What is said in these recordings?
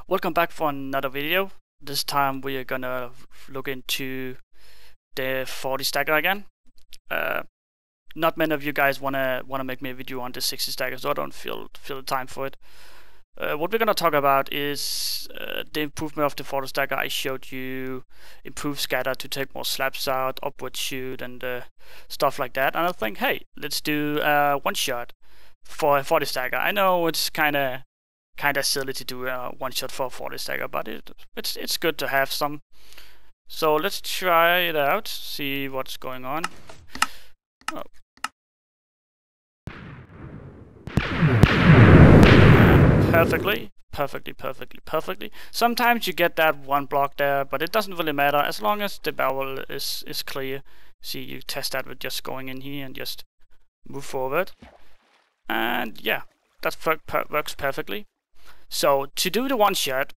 Welcome back for another video. This time we are gonna look into the 40 stacker again. Not many of you guys wanna make me a video on the 60 stacker, so I don't feel the time for it. What we're gonna talk about is the improvement of the 40 stacker. I showed you improved scatter to take more slabs out, upward shoot, and stuff like that. And I think, hey, let's do one shot for a 40 stacker. I know it's kind of silly to do a one shot for a 40 stacker, but it's good to have some. So let's try it out, see what's going on. Oh. Perfectly. Sometimes you get that one block there, but it doesn't really matter as long as the barrel is clear. See, you test that with just going in here and just move forward, and yeah, that works perfectly. So to do the one shot,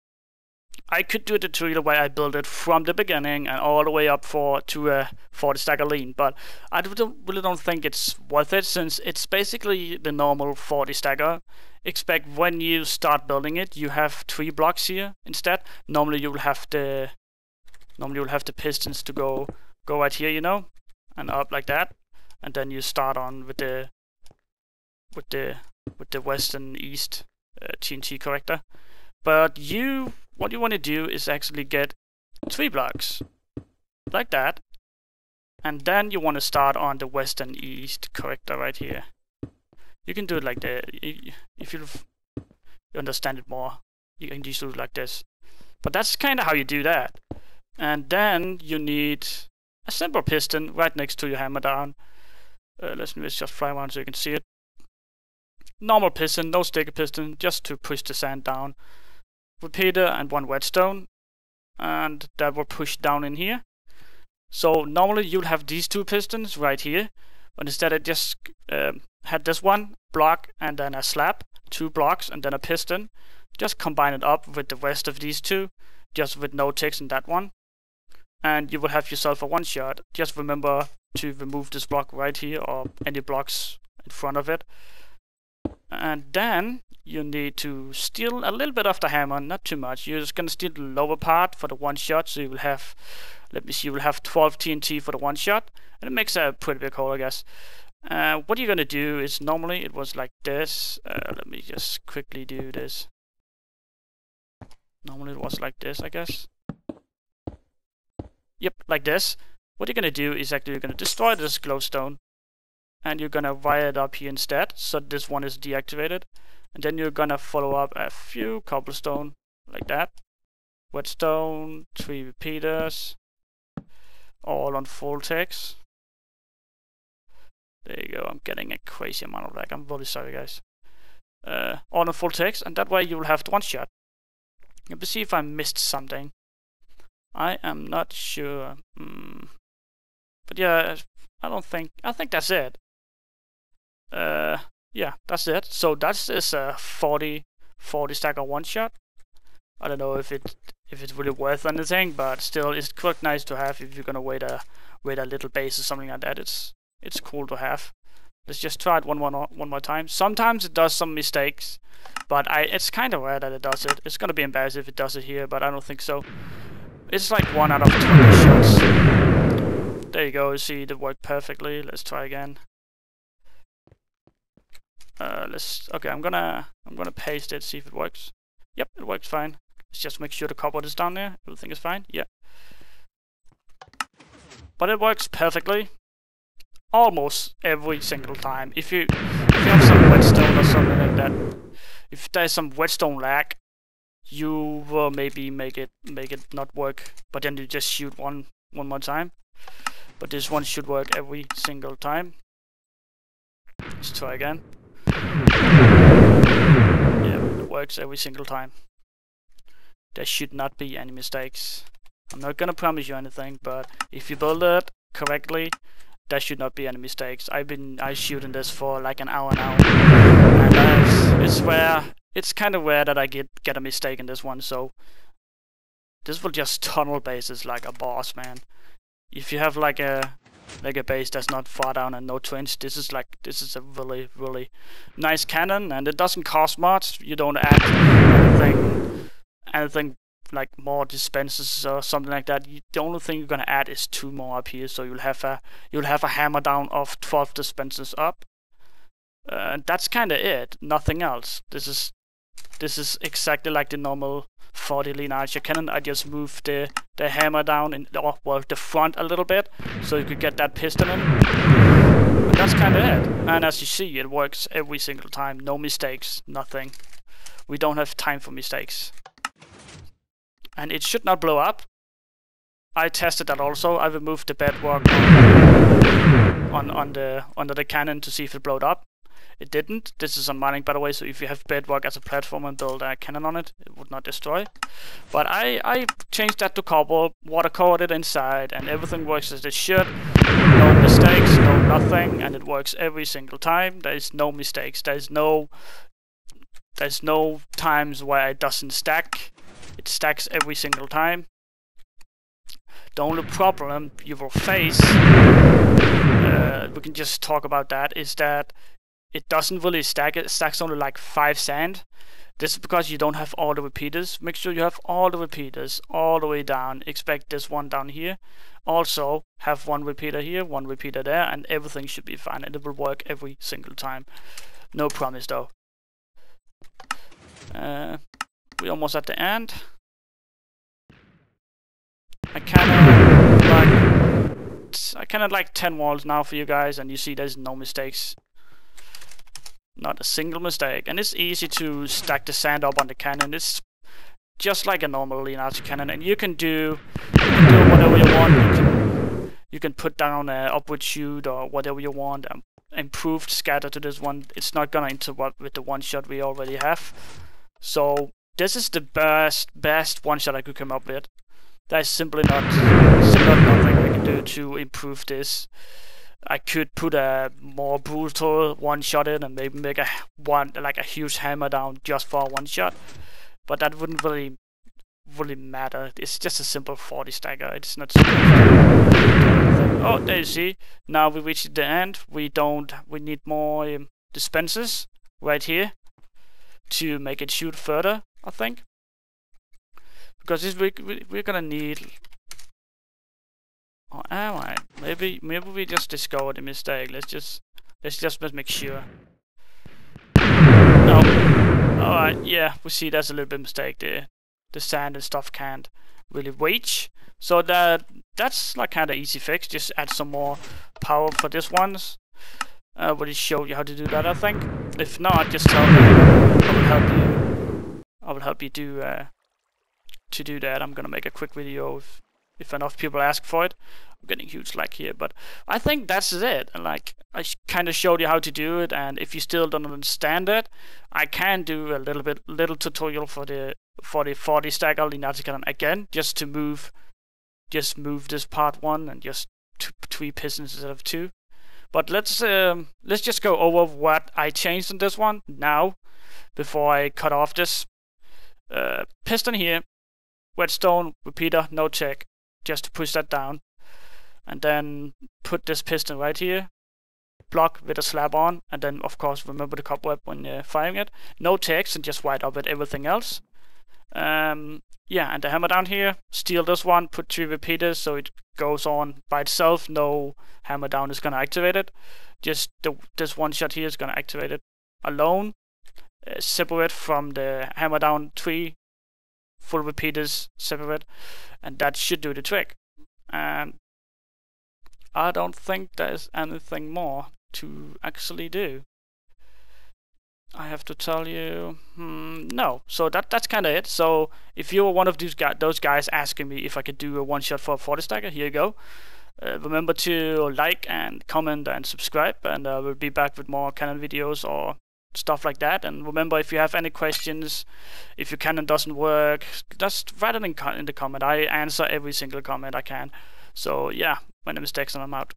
I could do it the way I built it from the beginning and all the way up to a 40 stacker lean, but I really don't think it's worth it, since it's basically the normal 40 stacker. Expect when you start building it, you have 3 blocks here instead. Normally you'll have the pistons to go right here, you know, and up like that, and then you start on with the west and east TNT corrector. But what you want to do is actually get 3 blocks like that, and then you want to start on the west and east corrector right here. You can do it like that. If you understand it more, you can just do it like this. But that's kind of how you do that. And then you need a simple piston right next to your hammer down. Let's just fly around so you can see it. Normal piston, no sticker piston, just to push the sand down. Repeater and 1 whetstone, and that will push down in here. So normally you'll have these 2 pistons right here, but instead I just had this one block and then a slab, 2 blocks and then a piston. Just combine it up with the rest of these 2, just with no ticks in that one, and you will have yourself a one shot. Just remember to remove this block right here or any blocks in front of it. And then you need to steal a little bit of the hammer, not too much. You're just gonna steal the lower part for the one shot, so you will have, let me see, you will have 12 TNT for the one shot, and it makes a pretty big hole, I guess. What you're gonna do is, normally it was like this. Let me just quickly do this. Normally it was like this, I guess. Yep, like this. What you're gonna do is actually you're gonna destroy this glowstone, and you're gonna wire it up here instead, so this one is deactivated. And then you're gonna follow up a few cobblestone like that, whetstone, 3 repeaters, all on full ticks. There you go. I'm getting a crazy amount of lag. I'm really sorry, guys. All on full ticks, and that way you will have the one shot. Let me see if I missed something. I am not sure. But yeah, I think that's it. Yeah, that's it. So that is a 40 stacker one shot. I don't know if it's really worth anything, but still, it's quite nice to have if you're gonna wait a little base or something like that. It's cool to have. Let's just try it one more time. Sometimes it does some mistakes, but it's kind of rare that it does it. It's gonna be embarrassing if it does it here, but I don't think so. It's like 1 out of 20 shots. There you go. You see, it worked perfectly. Let's try again. Okay, I'm gonna paste it, see if it works. Yep, it works fine. Let's just make sure the cupboard is down there. Everything is fine. Yeah. But it works perfectly. Almost every single time. If you have some whetstone or something like that, if there's some whetstone lag, you will maybe make it not work. But then you just shoot one more time. But this one should work every single time. Let's try again. Yeah, it works every single time. There should not be any mistakes. I'm not gonna promise you anything, but if you build it correctly, there should not be any mistakes. I shooting this for like an hour now, and it's kind of rare that I get a mistake in this one. So this will just tunnel bases like a boss, man. If you have like a base that's not far down and no twins, this is a really nice cannon, and it doesn't cost much. You don't add anything anything like more dispensers or something like that, the only thing you're gonna add is 2 more up here. So you'll have a hammer down of 12 dispensers up. That's kind of it. Nothing else. This is exactly like the normal 40 lean archer cannon. I just moved the hammer down in the front a little bit so you could get that piston in. But that's kind of it. And as you see, it works every single time. No mistakes. Nothing. We don't have time for mistakes. And it should not blow up. I tested that also. I removed the bedrock under the cannon to see if it blowed up. It didn't. This is on mining, by the way, so if you have bedrock as a platform and build a cannon on it, it would not destroy. But I changed that to cobble, water coated inside, and everything works as it should. No mistakes, no nothing, and it works every single time. There is no mistakes. There's no times where it doesn't stack. It stacks every single time. The only problem you will face, we can just talk about that, is that it doesn't really stack. It stacks only like 5 sand. This is because you don't have all the repeaters. Make sure you have all the repeaters all the way down. Expect this one down here. Also have 1 repeater here, 1 repeater there, and everything should be fine, and it will work every single time. No promise though. We're almost at the end. I kind of like 10 walls now for you guys, and you see there's no mistakes. Not a single mistake, and it's easy to stack the sand up on the cannon. It's just like a normal lean archer cannon, and you can do whatever you want. You can put down an upward shoot or whatever you want. Improved scatter to this one. It's not gonna interrupt with the one shot we already have. So this is the best one shot I could come up with. There's simply nothing we can do to improve this. I could put a more brutal one shot in and maybe make a huge hammer down just for one shot, but that wouldn't really matter. It's just a simple 40 stagger. It's not super. Oh, there you see. Now we reached the end. We need more dispensers right here to make it shoot further, I think, because we're gonna need. Or am I? Maybe we just discovered a mistake. Let's just make sure. No. Alright, yeah, we see there's a little bit of mistake there. The sand and stuff can't really reach. So that's like kinda easy fix. Just add some more power for this ones. I already showed you how to do that, I think. If not, just tell me. I will help you to do that. I'm gonna make a quick video if enough people ask for it. I'm getting huge lag here, but I think that's it. And like, I kind of showed you how to do it, and if you still don't understand it, I can do a little tutorial for the 40 stagger lean archer cannon again, just to move this part 1 and just 3 pistons instead of 2. But let's just go over what I changed in this one now before I cut off this. Piston here, whetstone, repeater, no check. Just to push that down, and then put this piston right here, block with a slab on, and then of course remember the cobweb when you're firing it. No text, and just write up with everything else. Yeah, and the hammer down here, steal this one, put 3 repeaters so it goes on by itself. No hammer down is gonna activate it. Just this one shot here is gonna activate it alone. Separate from the hammer down 3 full repeaters, separate, and that should do the trick. And I don't think there's anything more to actually do. I have to tell you, no. So that's kind of it. So if you're one of those guys asking me if I could do a one shot for a 40 stagger, here you go. Remember to like and comment and subscribe, and we'll be back with more cannon videos or stuff like that. And remember, if you have any questions, if your cannon doesn't work, just write it in the comment. I answer every single comment I can. So yeah, my name is Dex and I'm out.